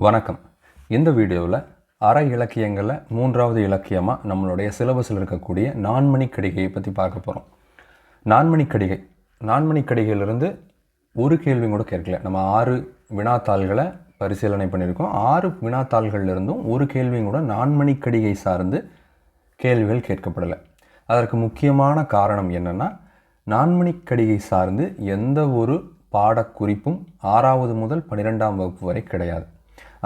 வணக்கம். இந்த வீடியோவில் அற இலக்கியங்களில் 3வது இலக்கியமாக நம்மளுடைய சிலபஸில் இருக்கக்கூடிய நான்மணி கடிகையை பற்றி பார்க்க போகிறோம். நான்மணி கடிகையிலிருந்து ஒரு கேள்வி கூட கேட்கல. நம்ம 6 வினாத்தாள்களை பரிசீலனை பண்ணியிருக்கோம். 6 வினாத்தாள்களிலிருந்தும் ஒரு கேள்வியும் கூட நான்மணி கடிகை சார்ந்து கேள்விகள் கேட்கப்படலை. அதற்கு முக்கியமான காரணம் என்னென்னா, நான்மணி கடிகை சார்ந்து எந்த ஒரு பாடக்குறிப்பும் 6வது முதல் 12ஆம் வகுப்பு வரை கிடையாது.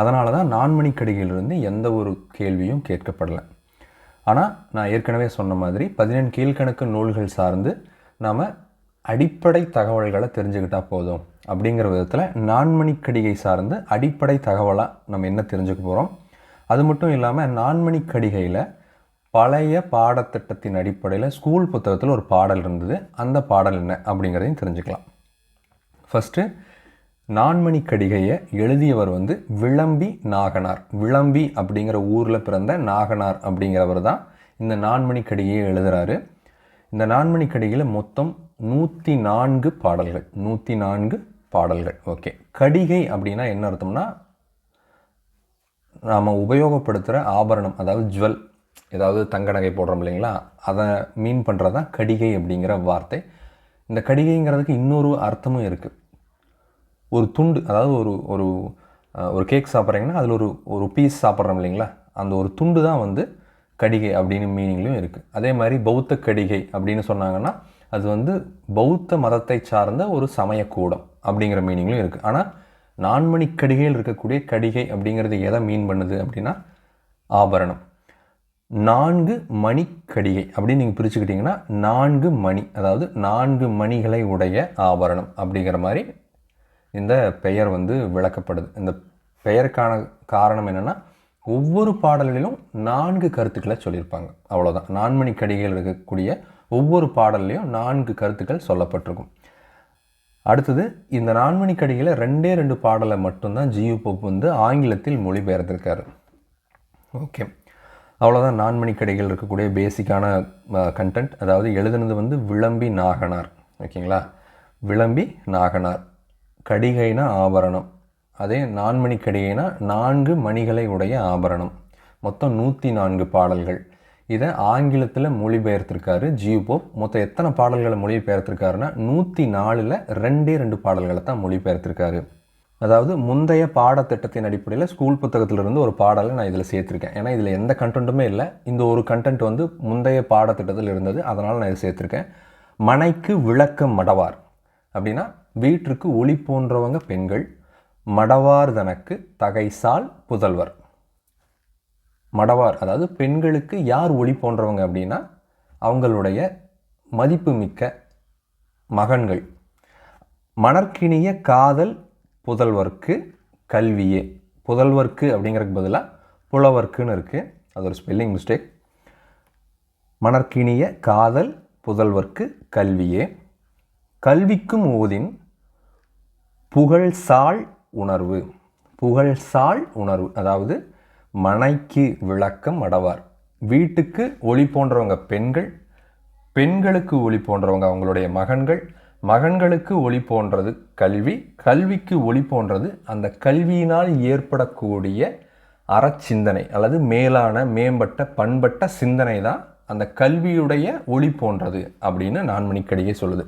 அதனால தான் நான்மணி கடிகையிலிருந்து எந்த ஒரு கேள்வியும் கேட்கப்படலை. ஆனால் நான் ஏற்கனவே சொன்ன மாதிரி 17 கீழ்கணக்கு நூல்கள் சார்ந்து நாம் அடிப்படை தகவல்களை தெரிஞ்சுக்கிட்டால் போதும் அப்படிங்கிற விதத்தில் நான்மணி கடிகை சார்ந்து அடிப்படை தகவலாக நம்ம என்ன தெரிஞ்சுக்க போகிறோம். அது மட்டும் இல்லாமல் நான்மணி கடிகையில் பழைய பாடத்திட்டத்தின் அடிப்படையில் ஸ்கூல் புத்தகத்தில் ஒரு பாடல் இருந்தது. அந்த பாடல் என்ன அப்படிங்கிறதையும் தெரிஞ்சுக்கலாம். ஃபஸ்ட்டு நான்மணி கடிகையை எழுதியவர் விளம்பி நாகனார். விளம்பி அப்படிங்கிற ஊரில் பிறந்த நாகனார் அப்படிங்கிறவர் தான் இந்த நான்மணி கடிகையை எழுதுகிறாரு. இந்த நான்மணி கடிகையில் மொத்தம் 104 பாடல்கள். 104 பாடல்கள். ஓகே, கடிகை அப்படின்னா என்ன அர்த்தம்னா, நாம் உபயோகப்படுத்துகிற ஆபரணம், அதாவது ஜுவல், ஏதாவது தங்க நகை போடுறோம் இல்லைங்களா, அதை மீன் பண்ணுறது தான் கடிகை அப்படிங்கிற வார்த்தை. இந்த கடிகைங்கிறதுக்கு இன்னொரு அர்த்தமும் இருக்குது. ஒரு துண்டு, அதாவது ஒரு ஒரு கேக் சாப்பிட்றீங்கன்னா அதில் ஒரு பீஸ் சாப்பிட்றோம் இல்லைங்களா, அந்த ஒரு துண்டு தான் கடிகை அப்படின்னு மீனிங்லையும் இருக்குது. அதே மாதிரி பௌத்த கடிகை அப்படின்னு சொன்னாங்கன்னா அது பௌத்த மதத்தை சார்ந்த ஒரு சமயக்கூடம் அப்படிங்கிற மீனிங்லையும் இருக்குது. ஆனால் நான்மணி கடிகையில் இருக்கக்கூடிய கடிகை அப்படிங்கிறது எதை மீன் பண்ணுது அப்படின்னா ஆபரணம். 4 மணி கடிகை அப்படின்னு நீங்கள் பிரிச்சுக்கிட்டிங்கன்னா 4 மணி, அதாவது 4 மணிகளை உடைய ஆபரணம் அப்படிங்கிற மாதிரி இந்த பெயர் விளக்கப்படுது. இந்த பெயருக்கான காரணம் என்னென்னா, ஒவ்வொரு பாடல்களிலும் 4 கருத்துக்களை சொல்லியிருப்பாங்க, அவ்வளோதான். நான்மணி கடிகையில் இருக்கக்கூடிய ஒவ்வொரு பாடல்லையும் 4 கருத்துக்கள் சொல்லப்பட்டிருக்கும். அடுத்தது, இந்த நான்மணி கடிகையில் 2 பாடலை மட்டும்தான் ஜியு போப் ஆங்கிலத்தில் மொழிபெயர்த்திருக்காரு. ஓகே, அவ்வளோதான் நான்மணி கடிகையில் இருக்கக்கூடிய பேசிக்கான கண்டென்ட். அதாவது எழுதுனது விளம்பி நாகனார். ஓகேங்களா, விளம்பி நாகனார். கடிகைனா ஆபரணம். அதே நான்மணி கடிகைனா 4 மணிகளை உடைய ஆபரணம். மொத்தம் 104 பாடல்கள். இதை ஆங்கிலத்தில் மொழிபெயர்த்திருக்காரு ஜியு போப். மொத்தம் எத்தனை பாடல்களை மொழிபெயர்த்திருக்காருன்னா 104ல் 2 பாடல்களை தான் மொழிபெயர்த்திருக்காரு. அதாவது முந்தைய பாடத்திட்டத்தின் அடிப்படையில் ஸ்கூல் புத்தகத்திலிருந்து ஒரு பாடலை நான் இதில் சேர்த்துருக்கேன். ஏன்னா இதில் எந்த கண்டென்ட்டுமே இல்லை. இந்த ஒரு கண்டென்ட் முந்தைய பாடத்திட்டத்தில் இருந்தது, அதனால் நான் இதை சேர்த்துருக்கேன். மனைக்கு விளக்கம் மடவார் அப்படின்னா வீட்டிற்கு ஒளி போன்றவங்க பெண்கள். மடவார் தனக்கு தகைசால் புதல்வர். மடவார் அதாவது பெண்களுக்கு யார் ஒளி போன்றவங்க அப்படின்னா அவங்களுடைய மதிப்புமிக்க மகன்கள். மணற்கினிய காதல் புதல்வர்க்கு கல்வியே. புதல்வர்க்கு அப்படிங்கிறதுக்கு பதிலாக புலவர்க்குன்னு இருக்குது, அது ஒரு ஸ்பெல்லிங் மிஸ்டேக். மணற்கினிய காதல் புதல்வர்க்கு கல்வியே. கல்விக்கும் ஓதின் புகழ்சால் உணர்வு. புகழ்சால் உணர்வு அதாவது மனைக்கு விளக்கம் மடவார். வீட்டுக்கு ஒளி போன்றவங்க பெண்கள், பெண்களுக்கு ஒளி போன்றவங்க அவங்களுடைய மகன்கள், மகன்களுக்கு ஒளி போன்றது கல்வி, கல்விக்கு ஒளி போன்றது அந்த கல்வியினால் ஏற்படக்கூடிய அறச்சிந்தனை அல்லது மேலான மேம்பட்ட பண்பட்ட சிந்தனை தான் அந்த கல்வியுடைய ஒளி போன்றது அப்படின்னு நான்மணி கடிகை சொல்லுது.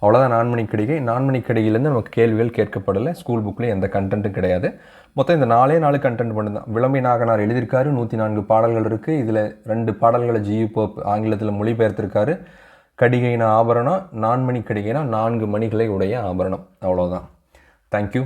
அவ்வளோதான் நான்மணி கடிகை. நான்மணி கடிகையிலேருந்து நமக்கு கேள்விகள் கேட்கப்படலை. ஸ்கூல் புக்லேயும் எந்த கண்டென்ட்டும் கிடையாது. மொத்தம் இந்த 4 கண்டென்ட் மட்டும் தான். விளம்பி நாகனார் எழுதியிருக்காரு. 104 பாடல்கள் இருக்குது. இதில் 2 பாடல்களை ஜியு போப் ஆங்கிலத்தில் மொழிபெயர்த்திருக்காரு. கடிகைனா ஆபரணம், நான்மணி கடிகைனா 4 மணிகளை உடைய ஆபரணம். அவ்வளோதான். தேங்க்யூ.